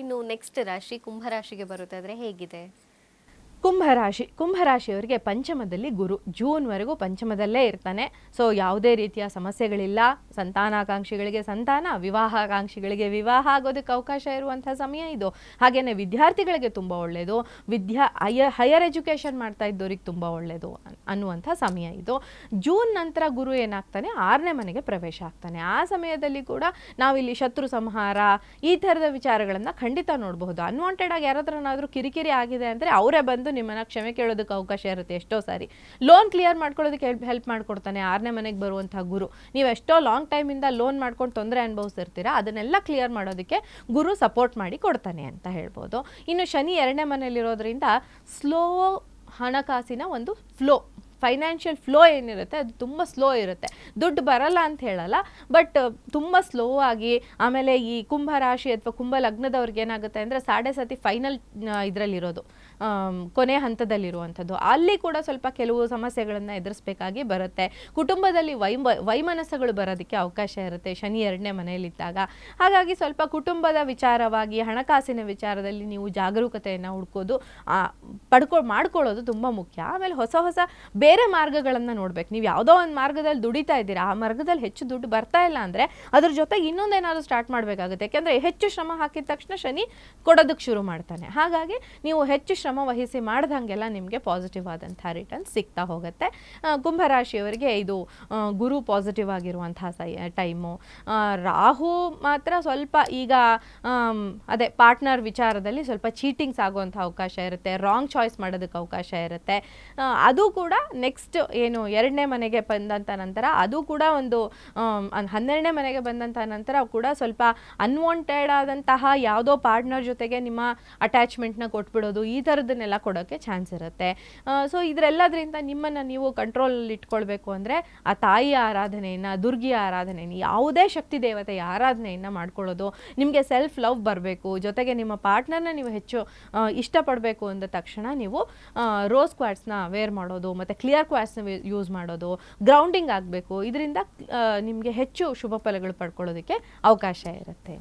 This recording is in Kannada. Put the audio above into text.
ಇನ್ನು ನೆಕ್ಸ್ಟ್ ರಾಶಿ ಕುಂಭರಾಶಿಗೆ ಬರುತ್ತಾದ್ರೆ ಹೇಗಿದೆ? ಕುಂಭರಾಶಿಯವರಿಗೆ ಪಂಚಮದಲ್ಲಿ ಗುರು ಜೂನ್ವರೆಗೂ ಪಂಚಮದಲ್ಲೇ ಇರ್ತಾನೆ. ಸೊ ಯಾವುದೇ ರೀತಿಯ ಸಮಸ್ಯೆಗಳಿಲ್ಲ. ಸಂತಾನಾಕಾಂಕ್ಷಿಗಳಿಗೆ ಸಂತಾನ, ವಿವಾಹಾಕಾಂಕ್ಷಿಗಳಿಗೆ ವಿವಾಹ ಆಗೋದಕ್ಕೆ ಅವಕಾಶ ಇರುವಂತಹ ಸಮಯ ಇದು. ಹಾಗೆಯೇ ವಿದ್ಯಾರ್ಥಿಗಳಿಗೆ ತುಂಬ ಒಳ್ಳೆಯದು, ಹೈಯರ್ ಎಜುಕೇಷನ್ ಮಾಡ್ತಾ ಇದ್ದವ್ರಿಗೆ ತುಂಬ ಒಳ್ಳೆಯದು ಅನ್ನುವಂಥ ಸಮಯ ಇದು. ಜೂನ್ ನಂತರ ಗುರು ಏನಾಗ್ತಾನೆ, 6ನೇ ಮನೆಗೆ ಪ್ರವೇಶ ಆಗ್ತಾನೆ. ಆ ಸಮಯದಲ್ಲಿ ಕೂಡ ನಾವಿಲ್ಲಿ ಶತ್ರು ಸಂಹಾರ ಈ ಥರದ ವಿಚಾರಗಳನ್ನು ಖಂಡಿತ ನೋಡಬಹುದು. ಅನ್ವಾಂಟೆಡ್ ಆಗಿ ಯಾರಾದ್ರನಾದರೂ ಕಿರಿಕಿರಿ ಆಗಿದೆ ಅಂದರೆ ಅವರೇ ಬಂದು ನಿಮ್ಮನ್ನ ಕ್ಷಮೆ ಕೇಳೋದಕ್ಕೆ ಅವಕಾಶ ಇರುತ್ತೆ. ಎಷ್ಟೋ ಸಾರಿ ಲೋನ್ ಕ್ಲಿಯರ್ ಮಾಡ್ಕೊಳ್ಳೋದಕ್ಕೆ ಹೆಲ್ಪ್ ಮಾಡ್ಕೊಡ್ತಾನೆ 6ನೇ ಮನೆಗೆ ಬರುವಂತಹ ಗುರು. ನೀವು ಎಷ್ಟೋ ಲಾಂಗ್ ಟೈಮಿಂದ ಲೋನ್ ಮಾಡ್ಕೊಂಡು ತೊಂದರೆ ಅನುಭವಿಸ್ತಿರ್ತೀರಾ, ಅದನ್ನೆಲ್ಲ ಕ್ಲಿಯರ್ ಮಾಡೋದಕ್ಕೆ ಗುರು ಸಪೋರ್ಟ್ ಮಾಡಿ ಕೊಡ್ತಾನೆ ಅಂತ ಹೇಳ್ಬೋದು. ಇನ್ನು ಶನಿ 2ನೇ ಮನೆಯಲ್ಲಿರೋದ್ರಿಂದ ಸ್ಲೋ ಹಣಕಾಸಿನ ಒಂದು ಫ್ಲೋ, ಫೈನಾನ್ಷಿಯಲ್ ಫ್ಲೋ ಏನಿರುತ್ತೆ ಅದು ತುಂಬ ಸ್ಲೋ ಇರುತ್ತೆ. ದುಡ್ಡು ಬರಲ್ಲ ಅಂತ ಹೇಳಲ್ಲ, ಬಟ್ ತುಂಬ ಸ್ಲೋ ಆಗಿ. ಆಮೇಲೆ ಈ ಕುಂಭ ರಾಶಿ ಅಥವಾ ಕುಂಭ ಲಗ್ನದವ್ರಿಗೆ ಏನಾಗುತ್ತೆ ಅಂದರೆ ಸಾಡೆ ಸತಿ ಫೈನಲ್ ಇದರಲ್ಲಿರೋದು, ಕೊನೆ ಹಂತದಲ್ಲಿರುವಂಥದ್ದು. ಅಲ್ಲಿ ಕೂಡ ಸ್ವಲ್ಪ ಕೆಲವು ಸಮಸ್ಯೆಗಳನ್ನು ಎದುರಿಸಬೇಕಾಗಿ ಬರುತ್ತೆ. ಕುಟುಂಬದಲ್ಲಿ ವೈಮನಸ್ಸುಗಳು ಬರೋದಕ್ಕೆ ಅವಕಾಶ ಇರುತ್ತೆ ಶನಿ 2ನೇ ಮನೆಯಲ್ಲಿದ್ದಾಗ. ಹಾಗಾಗಿ ಸ್ವಲ್ಪ ಕುಟುಂಬದ ವಿಚಾರವಾಗಿ ಹಣಕಾಸಿನ ವಿಚಾರದಲ್ಲಿ ನೀವು ಜಾಗರೂಕತೆಯನ್ನು ಹುಡ್ಕೋದು ಮಾಡ್ಕೊಳ್ಳೋದು ತುಂಬ ಮುಖ್ಯ. ಆಮೇಲೆ ಹೊಸ ಬೇರೆ ಮಾರ್ಗಗಳನ್ನು ನೋಡ್ಬೇಕು. ನೀವು ಯಾವುದೋ ಒಂದು ಮಾರ್ಗದಲ್ಲಿ ದುಡಿತಾ ಇದ್ದೀರಾ, ಆ ಮಾರ್ಗದಲ್ಲಿ ಹೆಚ್ಚು ದುಡ್ಡು ಬರ್ತಾ ಇಲ್ಲ ಅಂದರೆ ಅದ್ರ ಜೊತೆಗೆ ಇನ್ನೊಂದೇನಾದ್ರು ಸ್ಟಾರ್ಟ್ ಮಾಡಬೇಕಾಗುತ್ತೆ. ಯಾಕೆಂದರೆ ಹೆಚ್ಚು ಶ್ರಮ ಹಾಕಿದ ತಕ್ಷಣ ಶನಿ ಕೊಡೋದಕ್ಕೆ ಶುರು ಮಾಡ್ತಾನೆ. ಹಾಗಾಗಿ ನೀವು ಹೆಚ್ಚು ಶ್ರಮ ವಹಿಸಿ ಮಾಡ್ದಂಗೆಲ್ಲ ನಿಮಗೆ ಪಾಸಿಟಿವ್ ಆದಂಥ ರಿಟರ್ನ್ಸ್ ಸಿಗ್ತಾ ಹೋಗುತ್ತೆ. ಕುಂಭರಾಶಿಯವರಿಗೆ ಇದು ಗುರು ಪಾಸಿಟಿವ್ ಆಗಿರುವಂತಹ ಟೈಮು. ರಾಹು ಮಾತ್ರ ಸ್ವಲ್ಪ ಈಗ ಅದೇ ಪಾರ್ಟ್ನರ್ ವಿಚಾರದಲ್ಲಿ ಸ್ವಲ್ಪ ಚೀಟಿಂಗ್ಸ್ ಆಗುವಂಥ ಅವಕಾಶ ಇರುತ್ತೆ, ರಾಂಗ್ ಚಾಯ್ಸ್ ಮಾಡೋದಕ್ಕೆ ಅವಕಾಶ ಇರುತ್ತೆ. ಅದು ಕೂಡ ನೆಕ್ಸ್ಟ್ ಏನು 2ನೇ ಮನೆಗೆ ಬಂದಂಥ ನಂತರ ಅದು ಕೂಡ ಒಂದು 12ನೇ ಮನೆಗೆ ಬಂದಂಥ ನಂತರ ಕೂಡ ಸ್ವಲ್ಪ ಅನ್ವಾಂಟೆಡ್ ಆದಂತಹ ಯಾವುದೋ ಪಾರ್ಟ್ನರ್ ಜೊತೆಗೆ ನಿಮ್ಮ ಅಟ್ಯಾಚ್ಮೆಂಟ್ನ ಕೊಟ್ಬಿಡೋದು, ಈ ಥರದನ್ನೆಲ್ಲ ಕೊಡೋಕ್ಕೆ ಚಾನ್ಸ್ ಇರುತ್ತೆ. ಸೊ ಇದರೆಲ್ಲದರಿಂದ ನಿಮ್ಮನ್ನು ನೀವು ಕಂಟ್ರೋಲಲ್ಲಿ ಇಟ್ಕೊಳ್ಬೇಕು ಅಂದರೆ ಆ ತಾಯಿಯ ಆರಾಧನೆಯನ್ನು, ದುರ್ಗಿಯ ಆರಾಧನೆಯನ್ನು, ಯಾವುದೇ ಶಕ್ತಿ ದೇವತೆಯ ಆರಾಧನೆಯನ್ನು ಮಾಡ್ಕೊಳ್ಳೋದು. ನಿಮಗೆ ಸೆಲ್ಫ್ ಲವ್ ಬರಬೇಕು, ಜೊತೆಗೆ ನಿಮ್ಮ ಪಾರ್ಟ್ನರ್ನ ನೀವು ಹೆಚ್ಚು ಇಷ್ಟಪಡಬೇಕು ಅಂದ ತಕ್ಷಣ ನೀವು ರೋಸ್ ಕ್ವಾರ್ಟ್ಸ್ನ ವೇರ್ ಮಾಡೋದು ಮತ್ತು ಕ್ಲಿಯರ್ ಕ್ವಾರ್ಟ್ಸ್ನ ಯೂಸ್ ಮಾಡೋದು, ಗ್ರೌಂಡಿಂಗ್ ಆಗಬೇಕು. ಇದರಿಂದ ನಿಮಗೆ ಹೆಚ್ಚು ಶುಭ ಫಲಗಳು ಪಡ್ಕೊಳ್ಳೋದಕ್ಕೆ ಅವಕಾಶ ಇರುತ್ತೆ.